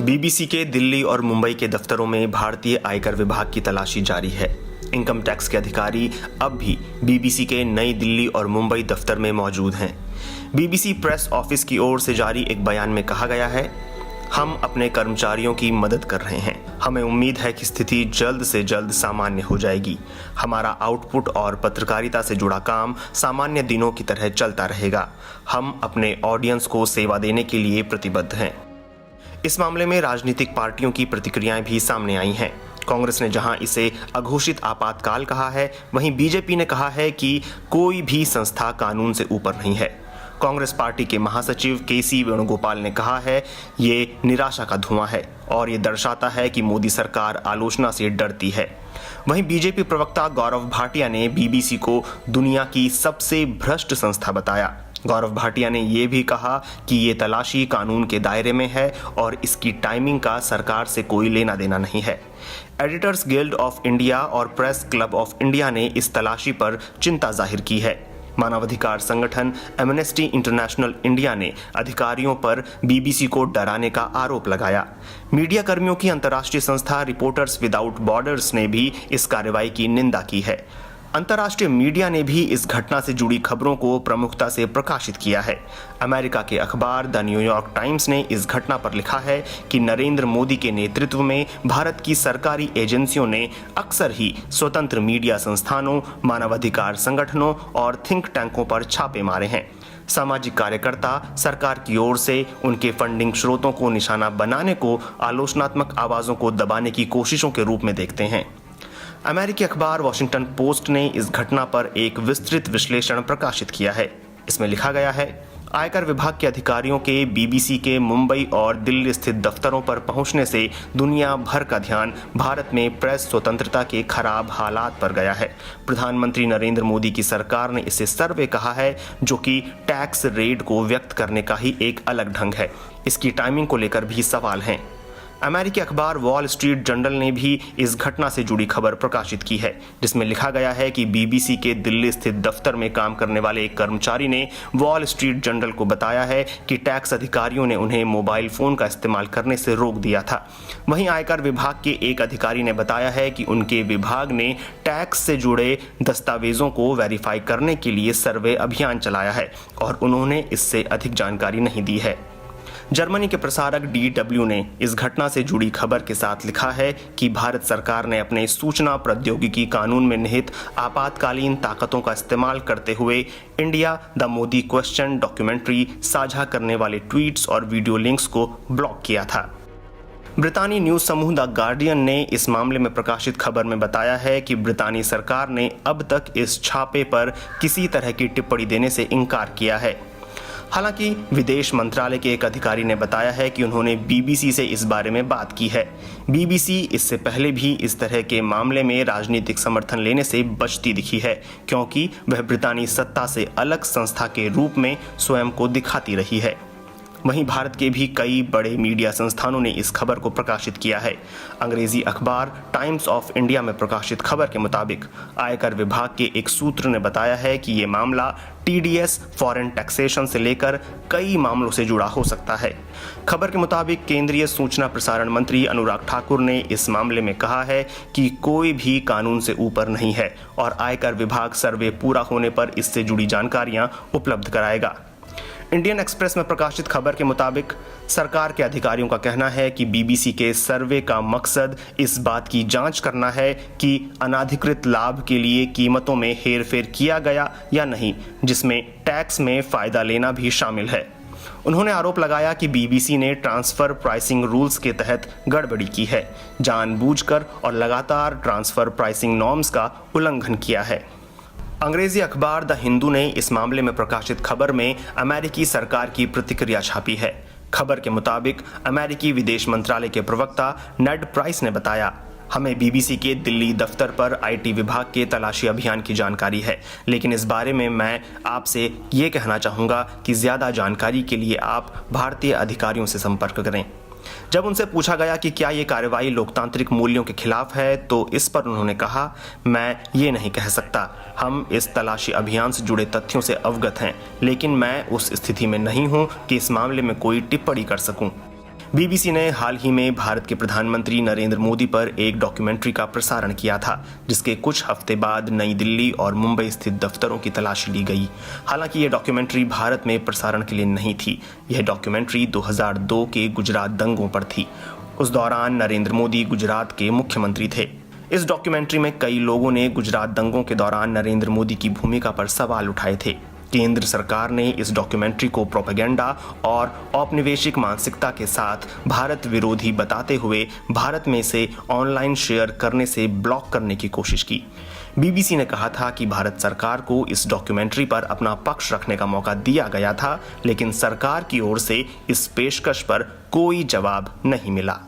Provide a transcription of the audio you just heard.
BBC के दिल्ली और मुंबई के दफ्तरों में भारतीय आयकर विभाग की तलाशी जारी है। इनकम टैक्स के अधिकारी अब भी बीबीसी के नई दिल्ली और मुंबई दफ्तर में मौजूद हैं। बीबीसी प्रेस ऑफिस की ओर से जारी एक बयान में कहा गया है, हम अपने कर्मचारियों की मदद कर रहे हैं। हमें उम्मीद है कि स्थिति जल्द से जल्द सामान्य हो जाएगी। हमारा आउटपुट और पत्रकारिता से जुड़ा काम सामान्य दिनों की तरह चलता रहेगा। हम अपने ऑडियंस को सेवा देने के लिए प्रतिबद्ध हैं। इस मामले में राजनीतिक पार्टियों की प्रतिक्रियाएं भी सामने आई हैं। कांग्रेस ने जहां इसे अघोषित आपातकाल कहा है, वहीं बीजेपी ने कहा है कि कोई भी संस्था कानून से ऊपर नहीं है। कांग्रेस पार्टी के महासचिव केसी वेणुगोपाल ने कहा है, ये निराशा का धुआं है और ये दर्शाता है कि मोदी सरकार आलोचना से डरती है। वहीं बीजेपी प्रवक्ता गौरव भाटिया ने बीबीसी को दुनिया की सबसे भ्रष्ट संस्था बताया। गौरव भाटिया ने यह भी कहा कि ये तलाशी कानून के दायरे में है और इसकी टाइमिंग का सरकार से कोई लेना देना नहीं है। एडिटर्स गिल्ड ऑफ इंडिया और प्रेस क्लब ऑफ इंडिया ने इस तलाशी पर चिंता जाहिर की है। मानवाधिकार संगठन एमनेस्टी इंटरनेशनल इंडिया ने अधिकारियों पर बीबीसी को डराने का आरोप लगाया। मीडिया कर्मियों की अंतर्राष्ट्रीय संस्था रिपोर्टर्स विदाउट बॉर्डर्स ने भी इस कार्रवाई की निंदा की है। अंतर्राष्ट्रीय मीडिया ने भी इस घटना से जुड़ी खबरों को प्रमुखता से प्रकाशित किया है। अमेरिका के अखबार द न्यूयॉर्क टाइम्स ने इस घटना पर लिखा है कि नरेंद्र मोदी के नेतृत्व में भारत की सरकारी एजेंसियों ने अक्सर ही स्वतंत्र मीडिया संस्थानों, मानवाधिकार संगठनों और थिंक टैंकों पर छापे मारे हैं। सामाजिक कार्यकर्ता सरकार की ओर से उनके फंडिंग स्रोतों को निशाना बनाने को आलोचनात्मक आवाजों को दबाने की कोशिशों के रूप में देखते हैं। अमेरिकी अखबार वॉशिंगटन पोस्ट ने इस घटना पर एक विस्तृत विश्लेषण प्रकाशित किया है। इसमें लिखा गया है, आयकर विभाग के अधिकारियों के बीबीसी के मुंबई और दिल्ली स्थित दफ्तरों पर पहुंचने से दुनिया भर का ध्यान भारत में प्रेस स्वतंत्रता के खराब हालात पर गया है। प्रधानमंत्री नरेंद्र मोदी की सरकार ने इसे सर्वे कहा है, जो कि टैक्स रेड को व्यक्त करने का ही एक अलग ढंग है। इसकी टाइमिंग को लेकर भी सवाल हैं। अमेरिकी अखबार वॉल स्ट्रीट जर्नल ने भी इस घटना से जुड़ी खबर प्रकाशित की है, जिसमें लिखा गया है कि बीबीसी के दिल्ली स्थित दफ्तर में काम करने वाले एक कर्मचारी ने वॉल स्ट्रीट जर्नल को बताया है कि टैक्स अधिकारियों ने उन्हें मोबाइल फोन का इस्तेमाल करने से रोक दिया था। वहीं आयकर विभाग के एक अधिकारी ने बताया है कि उनके विभाग ने टैक्स से जुड़े दस्तावेजों को वेरीफाई करने के लिए सर्वे अभियान चलाया है और उन्होंने इससे अधिक जानकारी नहीं दी है। जर्मनी के प्रसारक DW ने इस घटना से जुड़ी खबर के साथ लिखा है कि भारत सरकार ने अपने सूचना प्रौद्योगिकी कानून में निहित आपातकालीन ताकतों का इस्तेमाल करते हुए India the Modi question documentary साझा करने वाले ट्वीट्स और वीडियो लिंक्स को ब्लॉक किया था। ब्रितानी न्यूज समूह द गार्डियन ने इस मामले में प्रकाशित खबर में बताया है कि ब्रितानी सरकार ने अब तक इस छापे पर किसी तरह की टिप्पणी देने से इनकार किया है। हालांकि विदेश मंत्रालय के एक अधिकारी ने बताया है कि उन्होंने बीबीसी से इस बारे में बात की है। बीबीसी इससे पहले भी इस तरह के मामले में राजनीतिक समर्थन लेने से बचती दिखी है, क्योंकि वह ब्रितानी सत्ता से अलग संस्था के रूप में स्वयं को दिखाती रही है। वहीं भारत के भी कई बड़े मीडिया संस्थानों ने इस खबर को प्रकाशित किया है। अंग्रेजी अखबार टाइम्स ऑफ इंडिया में प्रकाशित खबर के मुताबिक आयकर विभाग के एक सूत्र ने बताया है कि ये मामला TDS फॉरेन टैक्सेशन से लेकर कई मामलों से जुड़ा हो सकता है। खबर के मुताबिक केंद्रीय सूचना प्रसारण मंत्री अनुराग ठाकुर ने इस मामले में कहा है कि कोई भी कानून से ऊपर नहीं है और आयकर विभाग सर्वे पूरा होने पर इससे जुड़ी जानकारियां उपलब्ध कराएगा। इंडियन एक्सप्रेस में प्रकाशित खबर के मुताबिक सरकार के अधिकारियों का कहना है कि बीबीसी के सर्वे का मकसद इस बात की जांच करना है कि अनाधिकृत लाभ के लिए कीमतों में हेरफेर किया गया या नहीं, जिसमें टैक्स में फायदा लेना भी शामिल है। उन्होंने आरोप लगाया कि बीबीसी ने ट्रांसफर प्राइसिंग रूल्स के तहत गड़बड़ी की है, जानबूझकर और लगातार ट्रांसफर प्राइसिंग नॉर्म्स का उल्लंघन किया है। अंग्रेजी अखबार द हिंदू ने इस मामले में प्रकाशित खबर में अमेरिकी सरकार की प्रतिक्रिया छापी है। खबर के मुताबिक अमेरिकी विदेश मंत्रालय के प्रवक्ता नेड प्राइस ने बताया, हमें बीबीसी के दिल्ली दफ्तर पर IT विभाग के तलाशी अभियान की जानकारी है, लेकिन इस बारे में मैं आपसे ये कहना चाहूँगा कि ज़्यादा जानकारी के लिए आप भारतीय अधिकारियों से संपर्क करें। जब उनसे पूछा गया कि क्या ये कार्रवाई लोकतांत्रिक मूल्यों के खिलाफ है, तो इस पर उन्होंने कहा, मैं ये नहीं कह सकता। हम इस तलाशी अभियान से जुड़े तथ्यों से अवगत हैं, लेकिन मैं उस स्थिति में नहीं हूं कि इस मामले में कोई टिप्पणी कर सकूं। बीबीसी ने हाल ही में भारत के प्रधानमंत्री नरेंद्र मोदी पर एक डॉक्यूमेंट्री का प्रसारण किया था, जिसके कुछ हफ्ते बाद नई दिल्ली और मुंबई स्थित दफ्तरों की तलाशी ली गई। हालांकि यह डॉक्यूमेंट्री भारत में प्रसारण के लिए नहीं थी। यह डॉक्यूमेंट्री 2002 के गुजरात दंगों पर थी। उस दौरान नरेंद्र मोदी गुजरात के मुख्यमंत्री थे। इस डॉक्यूमेंट्री में कई लोगों ने गुजरात दंगों के दौरान नरेंद्र मोदी की भूमिका पर सवाल उठाए थे। केंद्र सरकार ने इस डॉक्यूमेंट्री को प्रोपेगेंडा और औपनिवेशिक मानसिकता के साथ भारत विरोधी बताते हुए भारत में इसे ऑनलाइन शेयर करने से ब्लॉक करने की कोशिश की। बीबीसी ने कहा था कि भारत सरकार को इस डॉक्यूमेंट्री पर अपना पक्ष रखने का मौका दिया गया था, लेकिन सरकार की ओर से इस पेशकश पर कोई जवाब नहीं मिला।